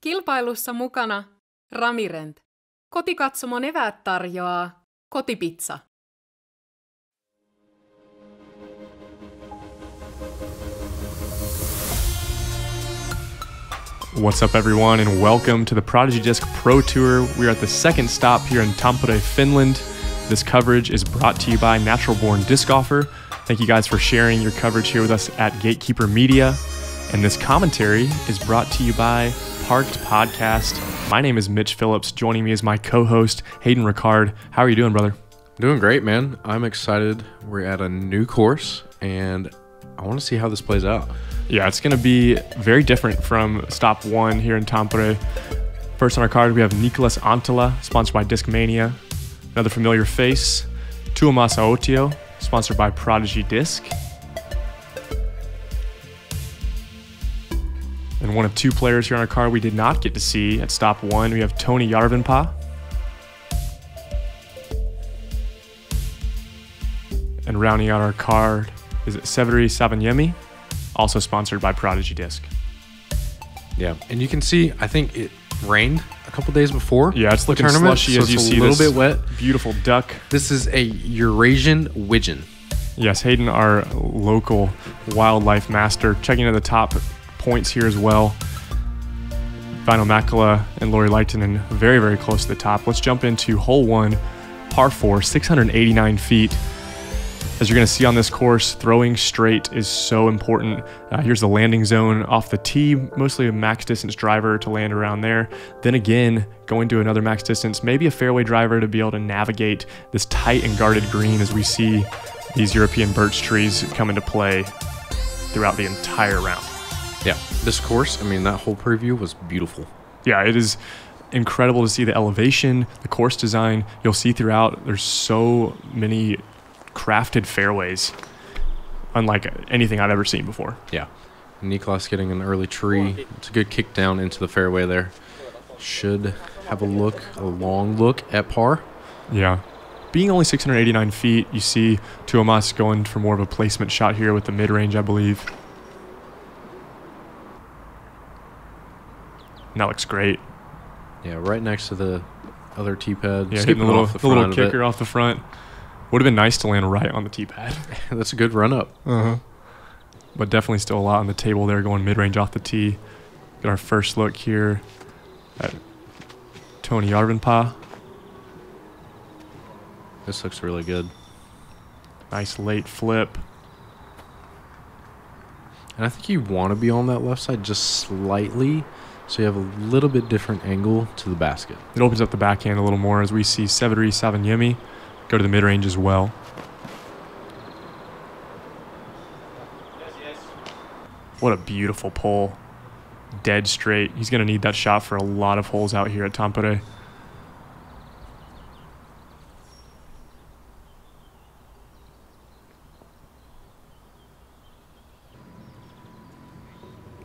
Kilpailussa mukana Ramirent. Kotikatsomon eväät tarjoaa Kotipizza. What's up, everyone, and welcome to the Prodigy Disc Pro Tour. We are at the second stop here in Tampere, Finland. This coverage is brought to you by Natural Born Disc Golfer. Thank you guys for sharing your coverage here with us at Gatekeeper Media. And this commentary is brought to you by Parked Podcast. My name is Mitch Phillips. Joining me is my co-host, Hayden Riccard. How are you doing, brother? Doing great, man. I'm excited. We're at a new course, and I want to see how this plays out. Yeah, it's going to be very different from stop one here in Tampere. First on our card, we have Niklas Anttila, sponsored by Discmania. Another familiar face, Tuomas Autio, sponsored by Prodigy Disc. And one of two players here on our card we did not get to see at stop one. We have Toni Järvenpää. And rounding out our card is Severi Saviniemi, also sponsored by Prodigy Disc. Yeah, and you can see, I think it rained a couple days before. Yeah, it's looking tournament, slushy so as you see a little this bit wet. Beautiful duck. This is a Eurasian widgeon. Yes, Hayden, our local wildlife master, checking at the top points here as well. Vino Makala and Lori Leitonen very, very close to the top. Let's jump into hole one, par 4, 689 feet. As you're going to see on this course, throwing straight is so important. Here's the landing zone off the tee, mostly a max distance driver to land around there. Then again, going to another max distance, maybe a fairway driver to be able to navigate this tight and guarded green as we see these European birch trees come into play throughout the entire round. Yeah, this course, I mean, that whole preview was beautiful. Yeah, it is incredible to see the elevation, the course design. You'll see throughout, there's so many crafted fairways, unlike anything I've ever seen before. Yeah. Niklas getting an early tree. It's a good kick down into the fairway there. Should have a long look at par. Yeah. Being only 689 feet, you see Tuomas going for more of a placement shot here with the mid-range, I believe. And that looks great. Yeah, right next to the other tee pad. Yeah, hitting the little kicker off the front. Would have been nice to land right on the tee pad. That's a good run up. But definitely still a lot on the table there, going mid-range off the tee. Get our first look here at Toni Järvenpää. This looks really good. Nice late flip. And I think you want to be on that left side just slightly, so you have a little bit different angle to the basket. It opens up the backhand a little more as we see Severi Saviniemi go to the mid-range as well. What a beautiful pull. Dead straight. He's going to need that shot for a lot of holes out here at Tampere.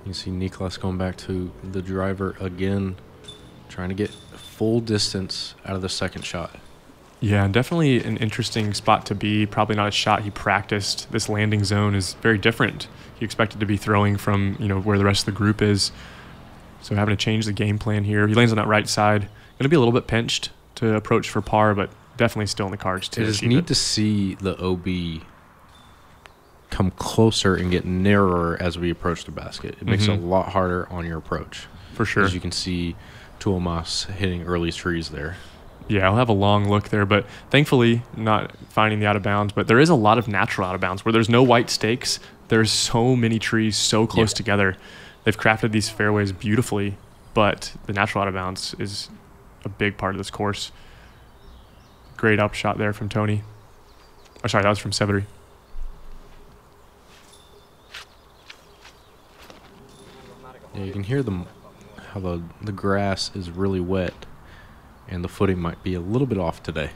You see Niklas going back to the driver again, trying to get full distance out of the second shot. Yeah, and definitely an interesting spot to be. Probably not a shot he practiced. This landing zone is very different. He expected to be throwing from, where the rest of the group is. So having to change the game plan here. He lands on that right side. Going to be a little bit pinched to approach for par, but definitely still in the cards to It is neat to see the OB come closer and get narrower as we approach the basket. It makes it a lot harder on your approach. For sure. As you can see Tuomas hitting early trees there. Yeah, I'll have a long look there, but thankfully not finding the out of bounds. But there is a lot of natural out of bounds where there's no white stakes. There's so many trees so close together. They've crafted these fairways beautifully, but the natural out of bounds is a big part of this course. Great up shot there from Toni. Oh, sorry, that was from Severi. Yeah, you can hear how the grass is really wet. And the footing might be a little bit off today.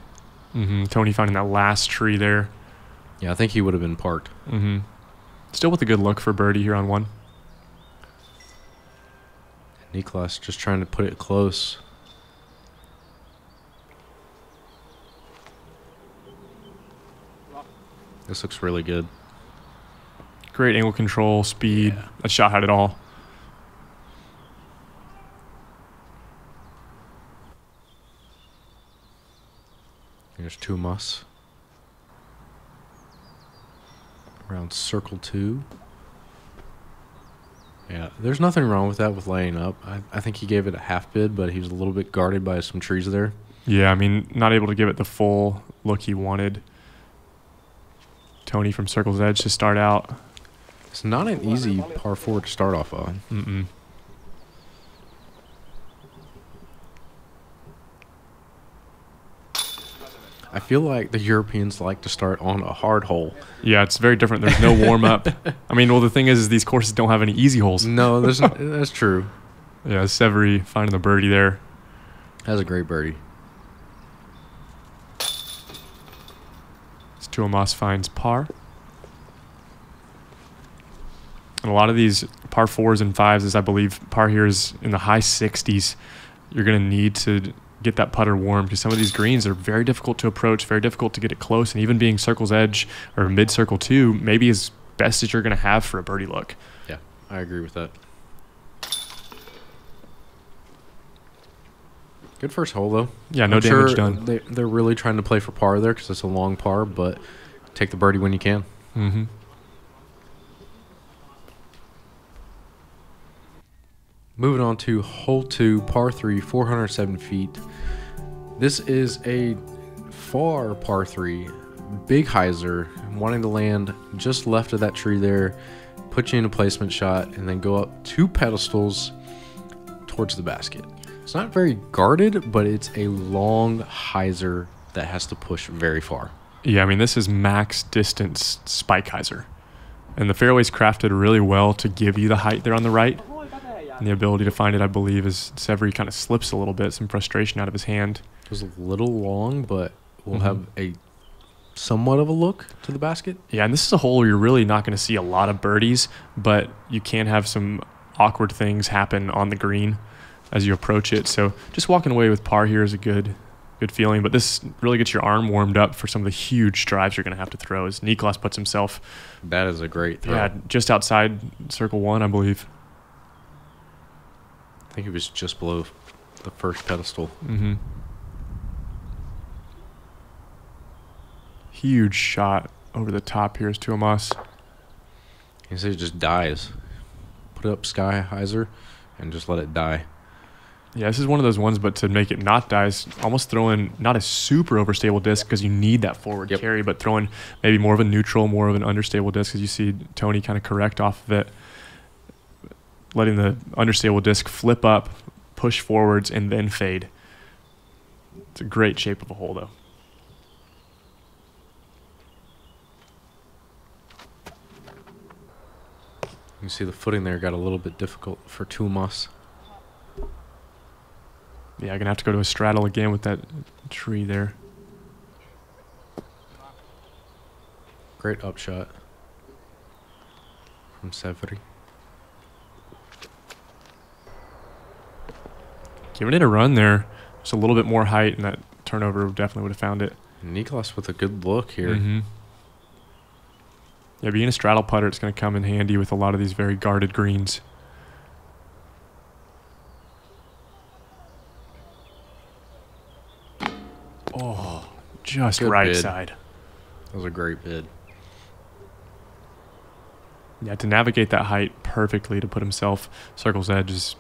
Toni finding that last tree there. Yeah, I think he would have been parked. Still with a good look for birdie here on one. Niklas just trying to put it close. This looks really good. Great angle control, speed. Yeah. That shot had it all. There's Tuomas. Around circle 2. Yeah, there's nothing wrong with that with laying up. I think he gave it a half bid, but he was a little bit guarded by some trees there. Yeah, I mean, not able to give it the full look he wanted. Toni from circle's edge to start out. It's not an easy par 4 to start off on. Mm-mm. I feel like the Europeans like to start on a hard hole. Yeah, it's very different. There's no warm-up. I mean, well, the thing is these courses don't have any easy holes. No, that's true. Yeah, Severi finding the birdie there. That's a great birdie. Tuomas finds par. And a lot of these par 4s and 5s, as I believe par here is in the high 60s, you're going to need to get that putter warm because some of these greens are very difficult to approach, very difficult to get it close, and even being circle's edge or mid-circle 2 maybe is best that you're going to have for a birdie look. Yeah, I agree with that. Good first hole, though. Yeah, no damage done. They're really trying to play for par there because it's a long par, but take the birdie when you can. Mm-hmm. Moving on to hole 2, par 3, 407 feet. This is a far par 3, big hyzer, wanting to land just left of that tree there, put you in a placement shot, and then go up 2 pedestals towards the basket. It's not very guarded, but it's a long hyzer that has to push very far. Yeah, I mean, this is max distance spike hyzer. And the fairway's crafted really well to give you the height there on the right. And the ability to find it, I believe, is Severi kind of slips a little bit, some frustration out of his hand. It was a little long, but we'll have a somewhat of a look to the basket. Yeah, and this is a hole where you're really not going to see a lot of birdies, but you can have some awkward things happen on the green as you approach it. So just walking away with par here is a good feeling, but this really gets your arm warmed up for some of the huge drives you're going to have to throw as Niklas puts himself. That is a great throw. Yeah, just outside circle 1, I believe. I think it was just below the first pedestal. Mm-hmm. Huge shot over the top here is Tuomas. He says it just dies. Put it up sky hyzer and just let it die. Yeah, this is one of those ones, but to make it not die is almost throwing not a super overstable disc because you need that forward carry, but throwing maybe more of a neutral, more of an understable disc as you see Toni kind of correct off of it. Letting the understable disc flip up, push forwards, and then fade. It's a great shape of a hole, though. You see the footing there got a little bit difficult for Tuomas. Yeah, I'm going to have to go to a straddle again with that tree there. Great upshot from Severi. Giving it a run there. Just a little bit more height, and that turnover definitely would have found it. Niklas with a good look here. Mm-hmm. Yeah, being a straddle putter, it's going to come in handy with a lot of these very guarded greens. Oh, just good right bid. side. That was a great bid. Yeah, to navigate that height perfectly to put himself circle's edge is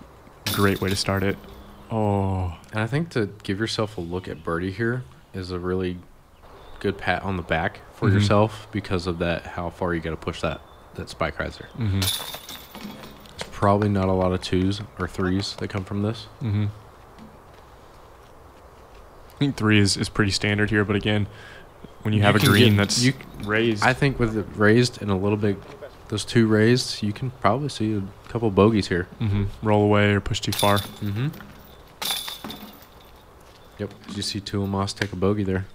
a great way to start it. Oh. And I think to give yourself a look at birdie here is a really good pat on the back for yourself because of that, how far you got to push that spike riser. There's probably not a lot of 2s or 3s that come from this. I think 3 is pretty standard here, but again, when you have a green that's raised. I think with it raised and a little bit, those 2 raised, you can probably see a couple bogeys here. Roll away or push too far. Yep. Did you see Tuomas take a bogey there?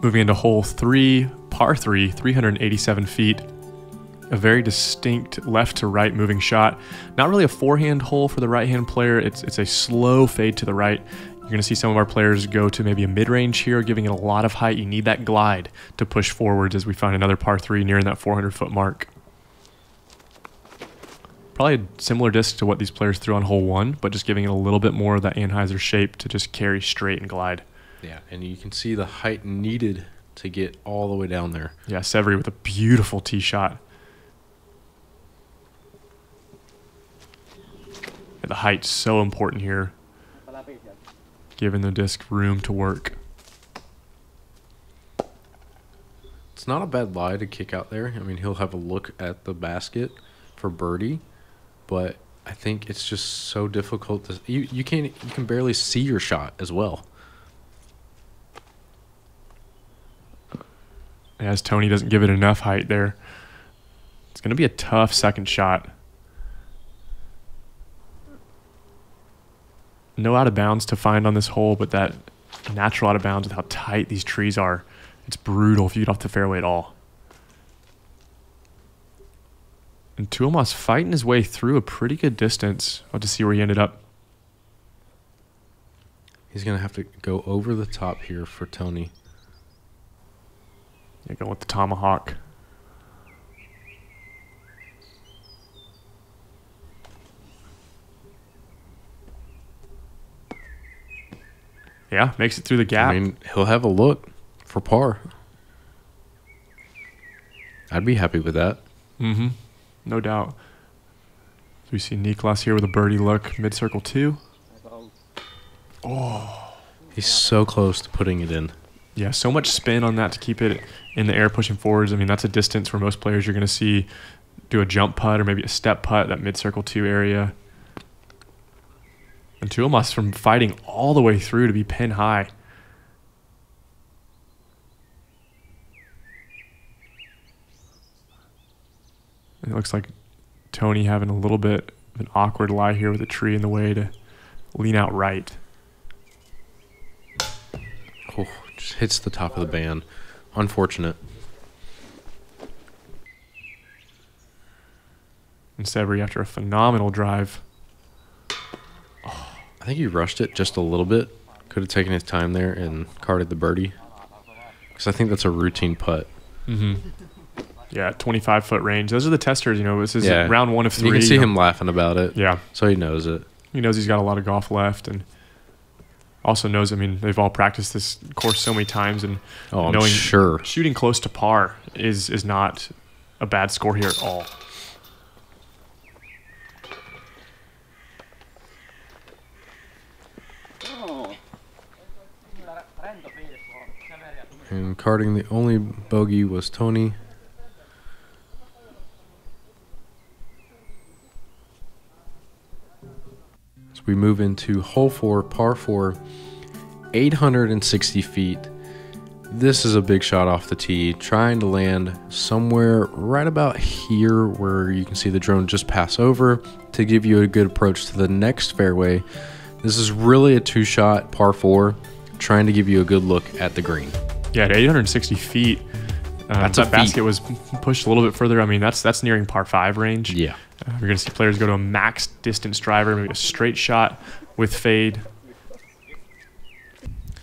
Moving into hole 3, par 3, 387 feet. A very distinct left to right moving shot. Not really a forehand hole for the right-hand player. It's a slow fade to the right. You're going to see some of our players go to maybe a mid-range here, giving it a lot of height. You need that glide to push forwards as we find another par 3 nearing that 400-foot mark. Probably a similar disc to what these players threw on hole 1, but just giving it a little bit more of that Anheuser shape to just carry straight and glide. Yeah, and you can see the height needed to get all the way down there. Yeah, Severi with a beautiful tee shot. And the height's so important here, giving the disc room to work. It's not a bad lie to kick out there. I mean, he'll have a look at the basket for birdie, but I think it's just so difficult to you can barely see your shot as well. As Toni doesn't give it enough height there. It's going to be a tough second shot. No out of bounds to find on this hole, but that natural out of bounds with how tight these trees are. It's brutal if you get off the fairway at all. And Tuomas fighting his way through a pretty good distance. I'll just see where he ended up. He's going to have to go over the top here for Toni. Yeah, going with the tomahawk. Yeah, makes it through the gap. I mean, he'll have a look for par. I'd be happy with that. Mm-hmm. No doubt. So we see Niklas here with a birdie look, mid-circle 2. Oh. He's so close to putting it in. Yeah, so much spin on that to keep it in the air pushing forwards. I mean, that's a distance where most players you're going to see do a jump putt or maybe a step putt, that mid-circle 2 area. And Tuomas from fighting all the way through to be pin high. And it looks like Toni having a little bit of an awkward lie here with a tree in the way to lean out right. Oh, just hits the top of the band. Unfortunate. And Severi after a phenomenal drive. I think he rushed it just a little bit. Could have taken his time there and carded the birdie. Because I think that's a routine putt. Mm-hmm. Yeah, 25-foot range. Those are the testers, you know. This is round 1 of 3. You can see him laughing about it. Yeah. So he knows it. He knows he's got a lot of golf left, and also knows, I mean, they've all practiced this course so many times, and I'm sure shooting close to par is not a bad score here at all. And carding the only bogey was Toni. So we move into hole 4, par 4, 860 feet. This is a big shot off the tee, trying to land somewhere right about here where you can see the drone just pass over to give you a good approach to the next fairway. This is really a 2-shot par 4, trying to give you a good look at the green. Yeah, at 860 feet, that basket was pushed a little bit further. I mean, that's nearing par 5 range. Yeah. We're going to see players go to a max distance driver, maybe a straight shot with fade.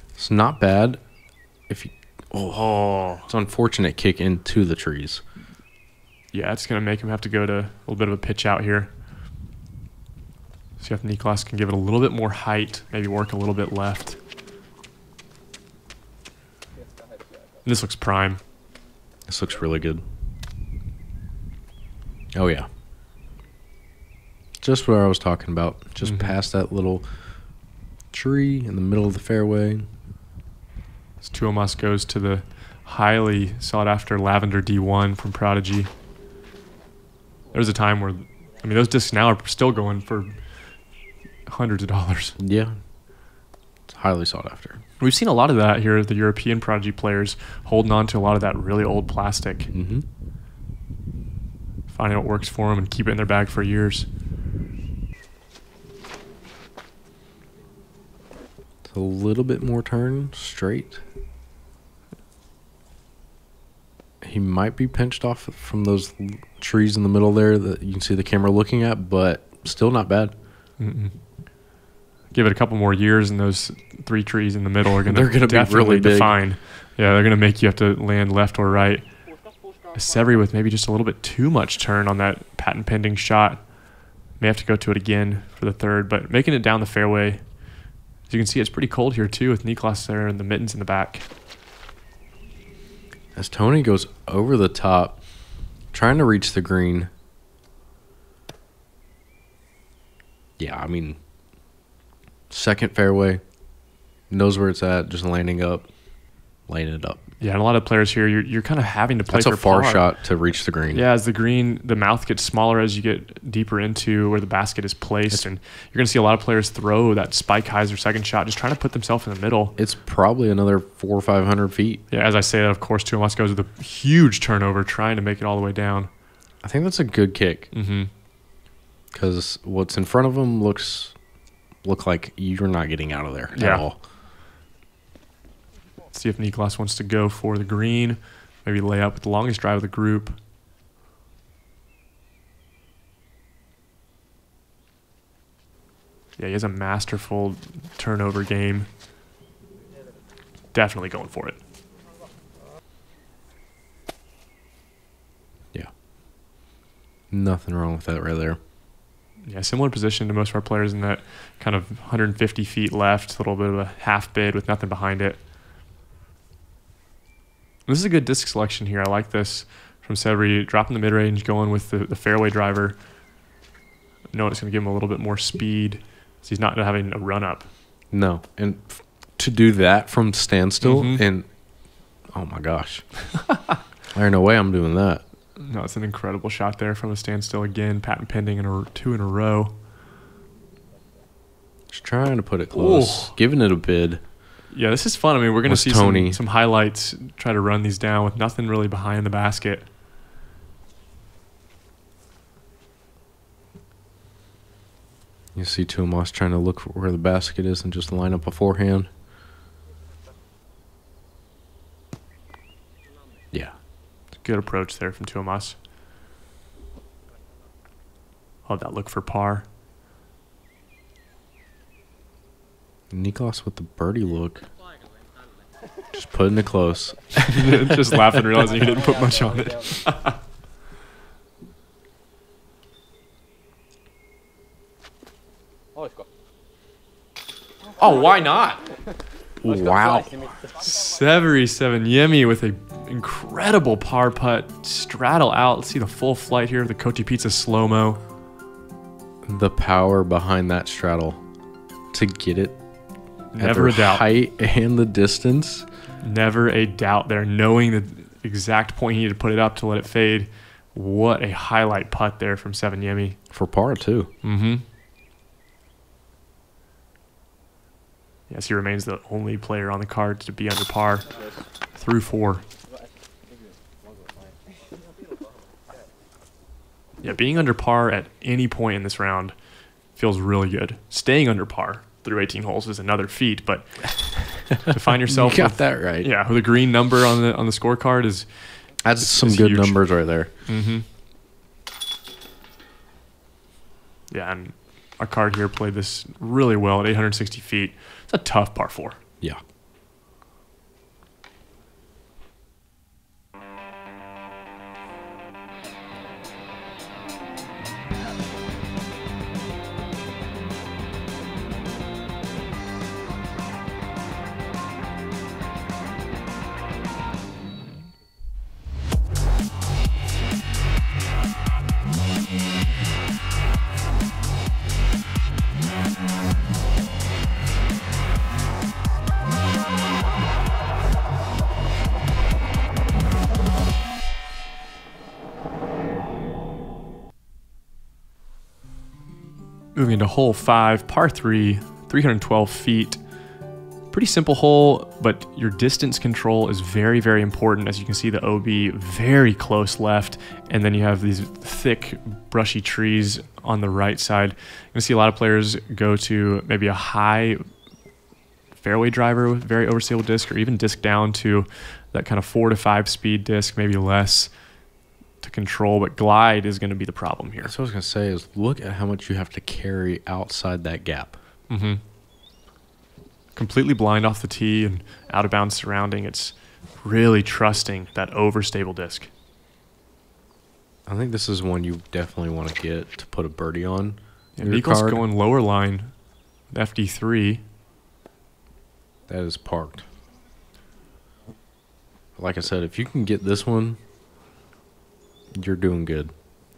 It's not bad. If you, it's an unfortunate kick into the trees. Yeah, it's going to make him have to go to a little bit of a pitch out here. See if Niklas can give it a little bit more height, maybe work a little bit left. And this looks prime. This looks really good. Oh, yeah. Just what I was talking about. Just past that little tree in the middle of the fairway. As Tuomas goes to the highly sought-after Lavender D1 from Prodigy. There was a time where, I mean, those discs now are still going for hundreds of dollars. Yeah. It's highly sought after. We've seen a lot of that here, the European Prodigy players holding on to a lot of that really old plastic. Mm-hmm. Finding what works for them and keep it in their bag for years. It's a little bit more turn straight. He might be pinched off from those trees in the middle there that you can see the camera looking at, but still not bad. Give it a couple more years, and those 3 trees in the middle are going to be really big. define. Yeah, they're going to make you have to land left or right. Severi with maybe just a little bit too much turn on that patent pending shot. May have to go to it again for the third, but making it down the fairway. As you can see, it's pretty cold here too with Niklas there and the mittens in the back. As Toni goes over the top, trying to reach the green. Yeah, I mean, second fairway, knows where it's at, just landing up, laying it up. Yeah, and a lot of players here, you're kind of having to play That's for a far par. shot to reach the green. Yeah, as the mouth gets smaller as you get deeper into where the basket is placed, and you're going to see a lot of players throw that spike hyzer second shot, just trying to put themselves in the middle. It's probably another 400 or 500 feet. Yeah, as I say that, of course, Tuomas goes with a huge turnover, trying to make it all the way down. I think that's a good kick. Mm-hmm. Because what's in front of him look like you're not getting out of there at all. Let's see if Niklas wants to go for the green. Maybe lay up with the longest drive of the group. Yeah, he has a masterful turnover game. Definitely going for it. Yeah. Nothing wrong with that right there. Yeah, similar position to most of our players in that kind of 150 feet left, a little bit of a half bid with nothing behind it. This is a good disc selection here. I like this from Severi, dropping the mid-range, going with the fairway driver. Knowing it's going to give him a little bit more speed, so he's not having a run-up. No, and to do that from standstill, and oh my gosh. There's no way I'm doing that. No, it's an incredible shot there from a standstill again, patent pending in two in a row. Just trying to put it close, giving it a bid. Yeah, this is fun. I mean, we're going to see some highlights, try to run these down with nothing really behind the basket. You see Tuomas trying to look for where the basket is and just line up beforehand. Yeah. Good approach there from Tuomas. Love that look for par. Niklas with the birdie look. Just putting it close. Just laughing, realizing he didn't put much on it. Oh, why not? Wow. Severi Saviniemi with an incredible par putt. Straddle out. Let's see the full flight here of the Coty Pizza slow-mo. The power behind that straddle to get it. Never a doubt. Height and the distance. Never a doubt there. Knowing the exact point he needed to put it up to let it fade. What a highlight putt there from Saviniemi. For par, too. Mm-hmm. Yes, he remains the only player on the card to be under par through 4. Yeah, being under par at any point in this round feels really good. Staying under par through 18 holes is another feat, but to find yourself you got that right. Yeah, with a green number on the scorecard is that's some good huge. Numbers right there. Mm-hmm. Yeah, and our card here played this really well at 860 feet. It's a tough par 4. Yeah. Moving into hole 5, par 3, 312 feet. Pretty simple hole, but your distance control is very, very important. As you can see, the OB very close left, and then you have these thick, brushy trees on the right side. You're gonna see a lot of players go to maybe a high fairway driver with very overstable disc, or even disc down to that kind of 4 to 5 speed disc, maybe less to control, but glide is going to be the problem here. That's what I was going to say is look at how much you have to carry outside that gap. Mm-hmm. Completely blind off the tee and out of bounds surrounding. It's really trusting that overstable disc. I think this is one you definitely want to get to put a birdie on And Niklas going lower line, FD3. That is parked. Like I said, if you can get this one, you're doing good.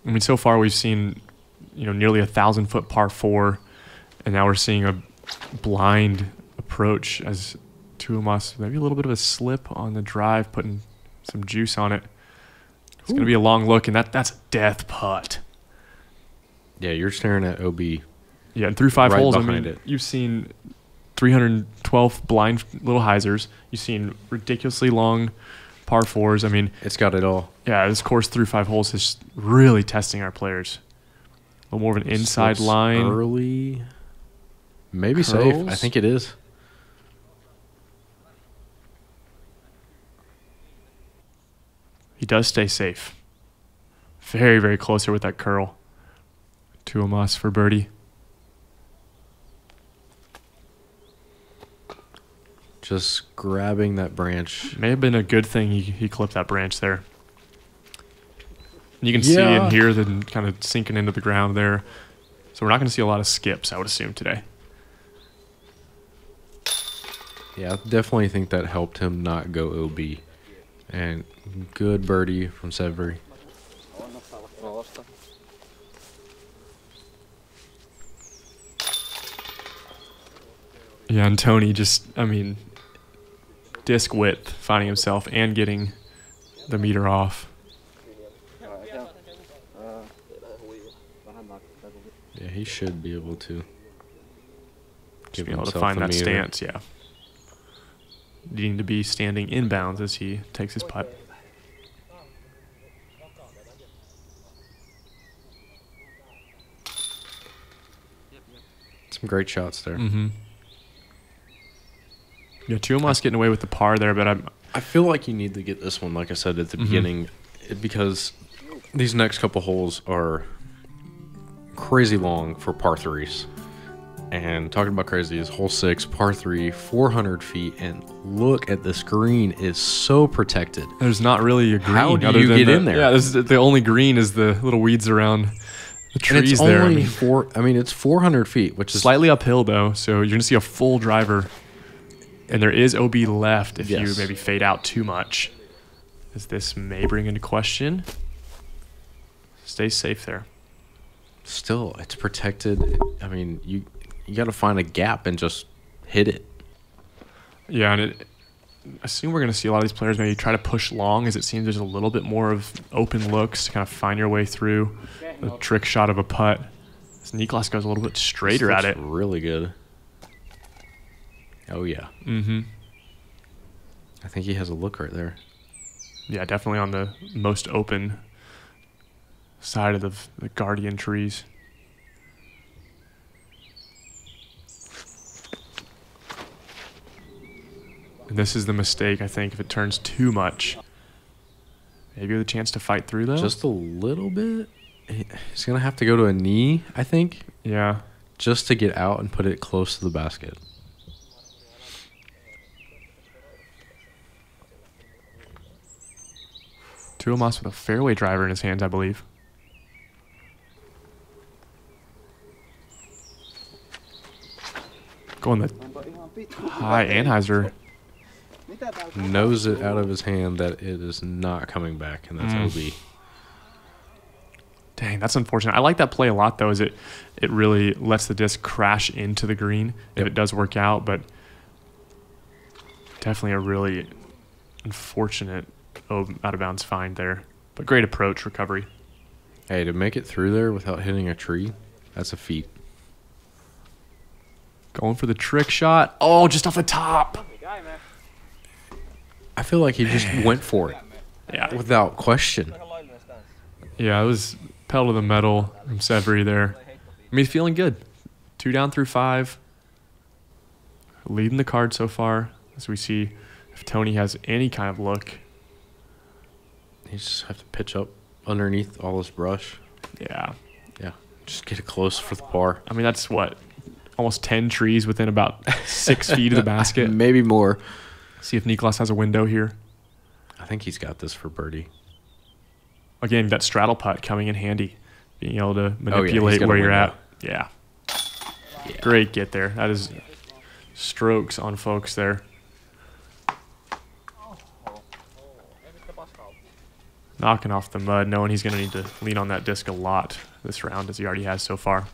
I mean, so far we've seen, nearly 1,000-foot par 4, and now we're seeing a blind approach as Tuomas, maybe a little bit of a slip on the drive, putting some juice on it. It's going to be a long look, and that's a death putt. Yeah, you're staring at OB. Yeah, and through 5 holes, it. You've seen 312 blind little hyzers. You've seen ridiculously long par 4s. I mean, it's got it all. Yeah, this course through 5 holes is really testing our players. A little more of an inside line. Early. Maybe Curls. Safe. I think it is. He does stay safe. Very, very close here with that curl. Tuomas for birdie. Just grabbing that branch. May have been a good thing he clipped that branch there. You can see and hear them kind of sinking into the ground there. So we're not going to see a lot of skips, I would assume, today. Yeah, I definitely think that helped him not go OB. And good birdie from Severi. Yeah, and Toni just, disc width, finding himself and getting the meter off. Yeah, he should be able to Just be able to find that stance, yeah. Needing to be standing inbounds as he takes his putt. Some great shots there. Mm-hmm. Yeah, Tuomas getting away with the par there, but I feel like you need to get this one, like I said at the beginning, because these next couple holes are crazy long for par 3s. And talking about crazy is hole 6, par 3, 400 feet, and look at this green is so protected. There's not really a green. How do you get in there? Yeah, the only green is the little weeds around the trees and there. it's only it's 400 feet, which is slightly uphill though, so you're gonna see a full driver. And there is OB left if you maybe fade out too much. As this may bring into question. Stay safe there. Still, it's protected. I mean, you got to find a gap and just hit it. Yeah, and I assume we're going to see a lot of these players maybe try to push long, as it seems there's a little bit more of open looks to kind of find your way through the trick shot of a putt. As Niklas goes a little bit straighter at it. Really good. Oh, yeah. Mm-hmm. I think he has a look right there. Yeah, definitely on the most open side of the guardian trees. And this is the mistake, I think, if it turns too much. Maybe with a chance to fight through, though. Just a little bit. He's going to have to go to a knee, I think. Yeah. Just to get out and put it close to the basket. Tuomas with a fairway driver in his hands, I believe. Going the high anhyzer. Knows it out of his hand that it is not coming back, and that's OB. Dang, that's unfortunate. I like that play a lot, though, as it really lets the disc crash into the green if it does work out, but definitely a really unfortunate out of bounds find there. But great approach, recovery. Hey, to make it through there without hitting a tree, that's a feat. Going for the trick shot. Oh, just off the top. I feel like he just went for it. Yeah. Without question. Yeah, it was pedal to the metal from Severi there. I mean, he's feeling good. 2 down through 5. Leading the card so far, as we see if Toni has any kind of look. You just have to pitch up underneath all this brush. Yeah. Yeah. Just get it close for the par. I mean, that's what? Almost 10 trees within about 6 feet of the basket. Maybe more. See if Niklas has a window here. I think he's got this for birdie. Again, that straddle putt coming in handy. Being able to manipulate where you're at. Yeah. Great get there. That is strokes on folks there. Knocking off the mud, knowing he's going to need to lean on that disc a lot this round, as he already has so far.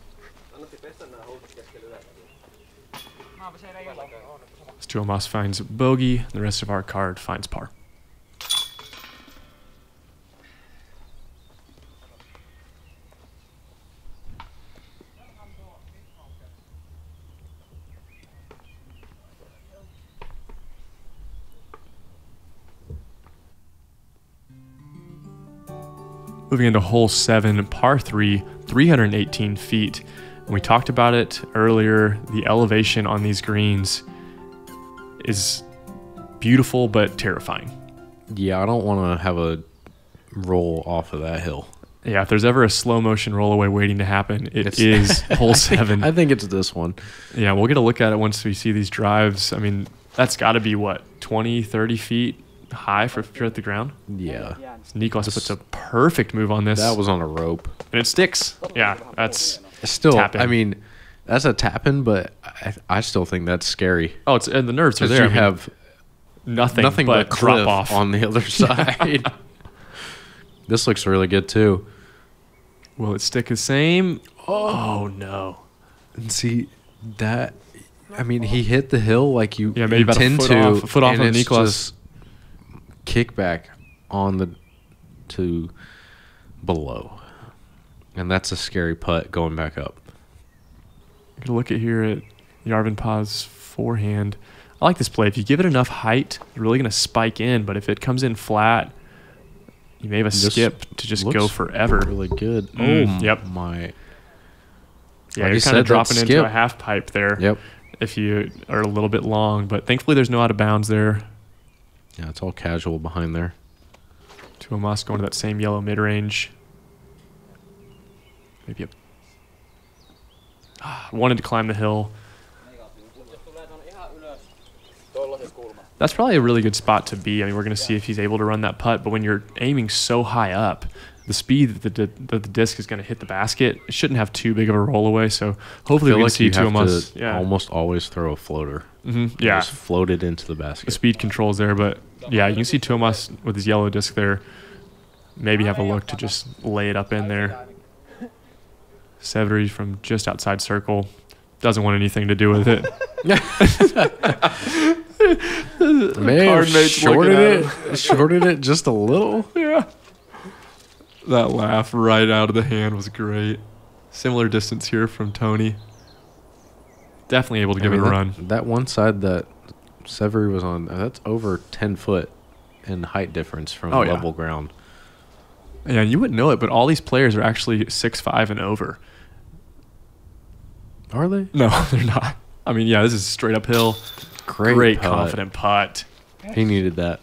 Tuomas finds bogey, and the rest of our card finds par. Moving into hole 7, par 3, 318 feet. And we talked about it earlier. The elevation on these greens is beautiful but terrifying. Yeah, I don't want to have a roll off of that hill. Yeah, if there's ever a slow motion rollaway waiting to happen, it is hole 7. I think it's this one. Yeah, we'll get a look at it once we see these drives. I mean, that's got to be, what, 20, 30 feet high for if you're at the ground? Yeah. Niklas puts a perfect move on this. That was on a rope. And it sticks. Yeah, that's still, tap-in. I mean, that's a tap-in, but I still think that's scary. Oh, it's, and the nerves are there. You have nothing but cliff drop off on the other side. This looks really good, too. Will it stick the same? Oh, no. And see, that, I mean, he hit the hill like you maybe about tend a foot off of it's Niklas. Just kickback on the to below. And that's a scary putt going back up. Get a look at here at Järvenpää's forehand. I like this play. If you give it enough height, you're really going to spike in. But if it comes in flat, you may have a skip to just go forever. Really good. Yep. My. Yeah, you're kind of dropping into a half pipe there. Yep. If you are a little bit long. But thankfully, there's no out of bounds there. Yeah, it's all casual behind there. Tuomas going to that same yellow mid-range. Maybe a... wanted to climb the hill. That's probably a really good spot to be. I mean, we're going to see if he's able to run that putt. But when you're aiming so high up, the speed that the disc is going to hit the basket, it shouldn't have too big of a rollaway. So hopefully we can see Tuomas. Yeah, almost always throw a floater. Yeah, just float it into the basket. The speed controls there, but yeah, you can see Tuomas with his yellow disc there. Maybe have a look to just lay it up in there. Severi from just outside circle doesn't want anything to do with it. May have shorted it just a little. Yeah. That laugh right out of the hand was great. Similar distance here from Toni. Definitely able to give it a run. That one side that Severi was on, that's over 10 foot in height difference from level ground. Yeah, you wouldn't know it, but all these players are actually 6'5" and over. Are they? No, they're not. I mean, yeah, this is straight uphill. Great confident putt. He needed that.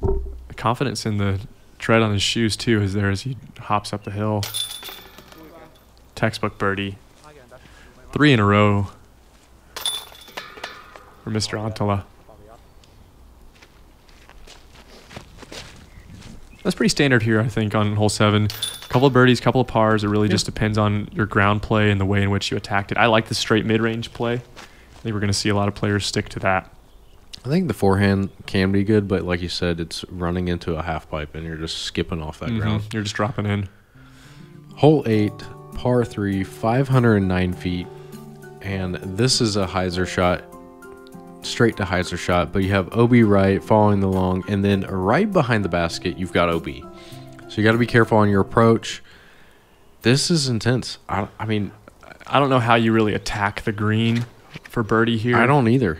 The confidence in the tread on his shoes, too, is there as he hops up the hill. Textbook birdie. 3 in a row for Mr. Anttila. That's pretty standard here, I think, on hole 7. A couple of birdies, couple of pars. It really just depends on your ground play and the way in which you attacked it. I like the straight mid-range play. I think we're going to see a lot of players stick to that. I think the forehand can be good, but like you said, it's running into a half pipe and you're just skipping off that ground. You're just dropping in. Hole 8, par 3, 509 feet. And this is a hyzer shot. Straight to hyzer shot, but you have OB right, following the long, and then right behind the basket, you've got OB. So you got to be careful on your approach. This is intense. I mean, I don't know how you really attack the green for birdie here. I don't either.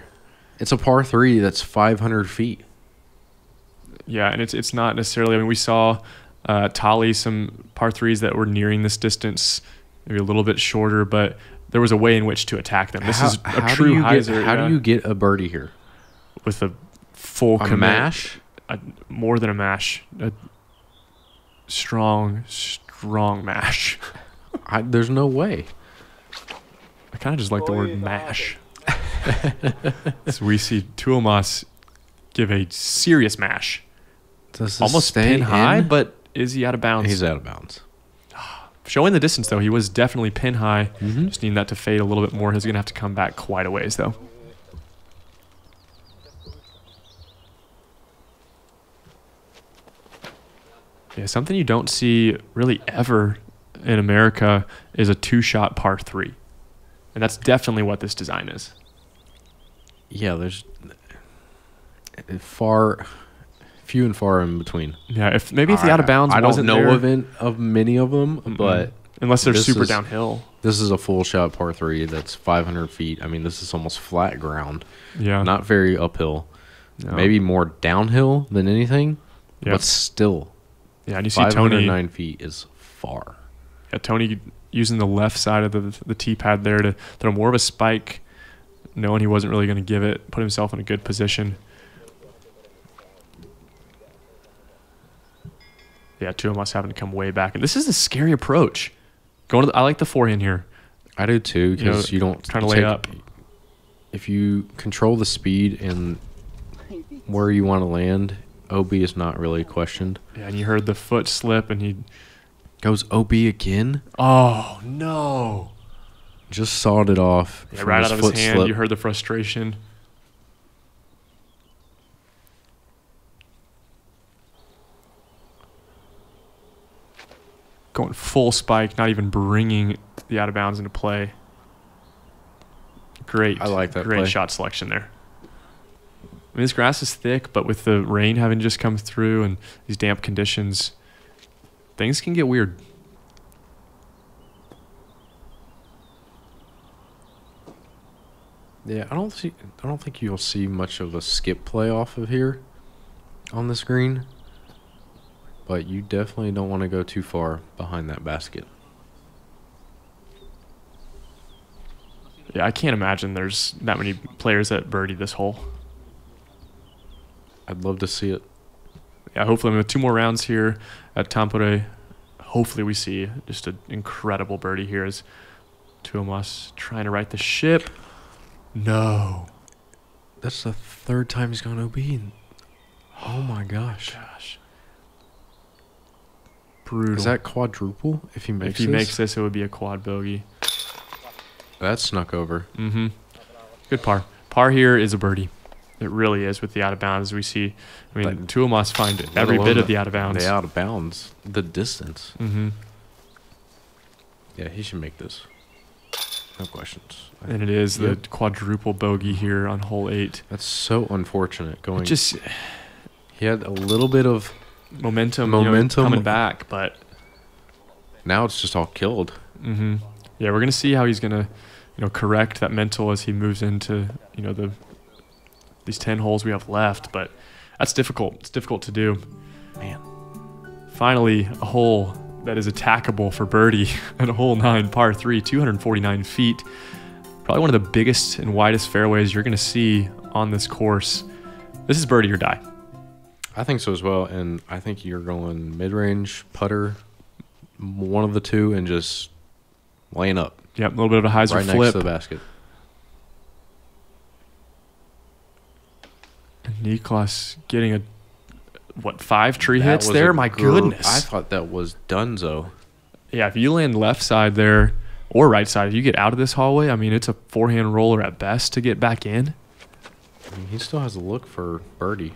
It's a par 3 that's 500 feet. Yeah, and it's not necessarily. I mean, we saw Tali some par 3s that were nearing this distance, maybe a little bit shorter, but there was a way in which to attack them. This is a true hyzer. How do you get a birdie here? With a full commit. Mash? More than a mash. A strong mash. There's no way. I kind of just like the word mash. So we see Tuomas give a serious mash. Does this almost stay pin high, in? but Is he out of bounds? He's out of bounds. Showing the distance, though. He was definitely pin high. Just needing that to fade a little bit more. He's going to have to come back quite a ways, though. Yeah, something you don't see really ever in America is a 2-shot par 3. And that's definitely what this design is. Yeah, there's few and far in between. Yeah, if the out of bounds wasn't there. I don't know of many of them, but unless they're super downhill. This is a full shot par 3 that's 500 feet. I mean, this is almost flat ground. Yeah. Not very uphill. No. Maybe more downhill than anything, but still. Yeah, and you see 509 feet is far. Yeah, Toni using the left side of the tee pad there to throw more of a spike, knowing he wasn't really going to give it, put himself in a good position. Yeah, Tuomas having to come way back. And this is a scary approach. I like the forehand here. I do too, because you don't trying to lay up. If you control the speed and where you want to land, OB is not really questioned. Yeah, and you heard the foot slip, and he goes OB again. Oh no! Just sawed it off. Yeah, right out of his hand. Slip. You heard the frustration. Going full spike, not even bringing the out of bounds into play. Great. I like that. Great shot selection there. I mean, this grass is thick, but with the rain having just come through and these damp conditions, things can get weird. Yeah, I don't think you'll see much of a skip play off of here on this green. But you definitely don't want to go too far behind that basket. Yeah, I can't imagine there's that many players that birdie this hole. I'd love to see it. Yeah, hopefully with 2 more rounds here at Tampere, hopefully we see just an incredible birdie here as Tuomas trying to right the ship. No. That's the 3rd time he's gone OB. Oh my gosh. Brutal. Is that quadruple if he makes this? If he makes this, it would be a quad bogey. That snuck over. Good par. Par here is a birdie. It really is with the out of bounds we see. I mean, Tuomas find every bit of the out of bounds. The out of bounds. The distance. Yeah, he should make this. No questions. And it is the quadruple bogey here on hole 8. That's so unfortunate. He had a little bit of momentum coming back, but now it's just all killed. Yeah, we're gonna see how he's gonna correct that mental as he moves into these 10 holes we have left, but that's difficult. It's difficult to do. Man, finally a hole that is attackable for birdie at hole 9 par 3, 249 feet, probably one of the biggest and widest fairways you're gonna see on this course. This is birdie or die. I think so as well, and I think you're going mid-range, putter, one of the two, and just laying up. Yep, a little bit of a hyzer flip. Right next to the basket. And Niklas getting 5 tree hits there? My goodness. I thought that was donezo. Yeah, if you land left side there or right side, if you get out of this hallway, I mean, it's a forehand roller at best to get back in. I mean, he still has a look for birdie.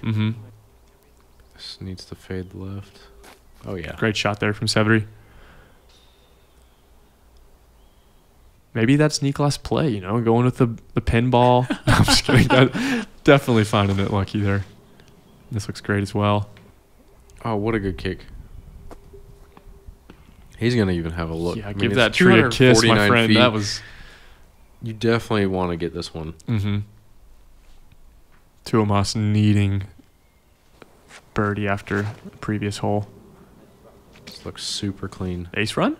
This needs to fade left. Oh, yeah. Great shot there from Severi. Maybe that's Niklas' play, going with the pinball. No, I'm just kidding. Definitely finding it lucky there. This looks great as well. Oh, what a good kick. He's going to even have a look. Yeah, give that tree a kiss, my friend. Feet. That was... You definitely want to get this one. Tuomas needing birdie after the previous hole. This looks super clean. Ace run?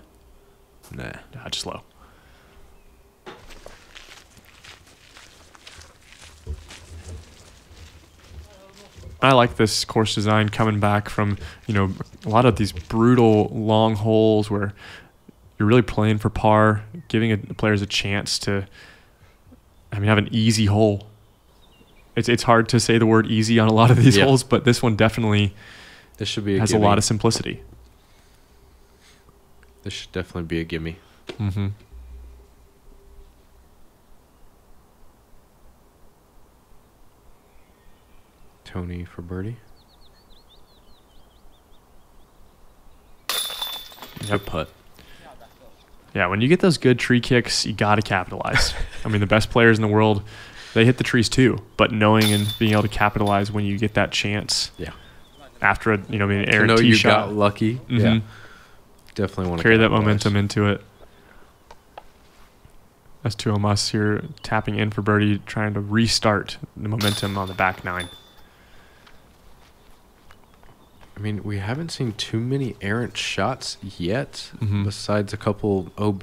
Nah. Just low. I like this course design coming back from, a lot of these brutal long holes where you're really playing for par, giving the players a chance to, have an easy hole. It's hard to say the word easy on a lot of these holes, but this one definitely has a lot of simplicity. This should definitely be a gimme. Mm-hmm. Tony for birdie. Good putt. Yeah, when you get those good tree kicks, you got to capitalize. I mean, the best players in the world, they hit the trees too. But knowing and being able to capitalize when you get that chance. Yeah. After an to errant know tee you shot. got lucky. Mm-hmm. Yeah. Definitely want to carry that momentum into it. That's Tuomas here tapping in for birdie, trying to restart the momentum on the back nine. I mean, we haven't seen too many errant shots yet, Mm-hmm. besides a couple OB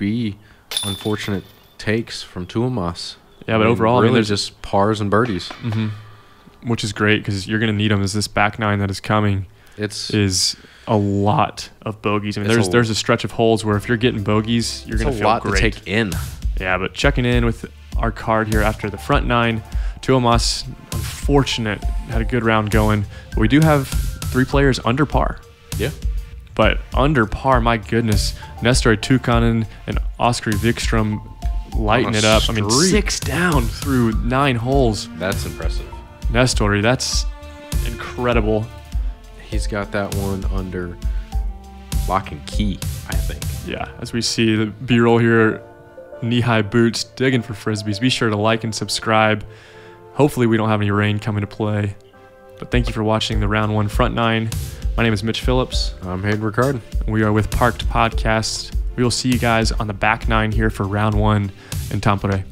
unfortunate takes from Yeah, Tuomas. but overall, really, I mean, there's just pars and birdies. Mm-hmm. Which is great because you're going to need them as this back nine that is coming is a lot of bogeys. I mean, there's a stretch of holes where if you're getting bogeys, you're going to feel lot great. to take in. Yeah, but checking in with our card here after the front nine, Tuomas, unfortunate, had a good round going. But we do have 3 players under par. Yeah. But under par, my goodness, Nestor Tukanen and Oskar Wikström lighting it up. I mean, 6 down through 9 holes. That's impressive. Nestor, that's incredible. He's got that one under lock and key, I think. Yeah, as we see the B-roll here, knee-high boots, digging for Frisbees. Be sure to like and subscribe. Hopefully we don't have any rain coming to play. But thank you for watching the Round 1 Front 9. My name is Mitch Phillips. I'm Hayden Riccard. We are with Parked Podcast. We will see you guys on the back 9 here for Round 1 in Tampere.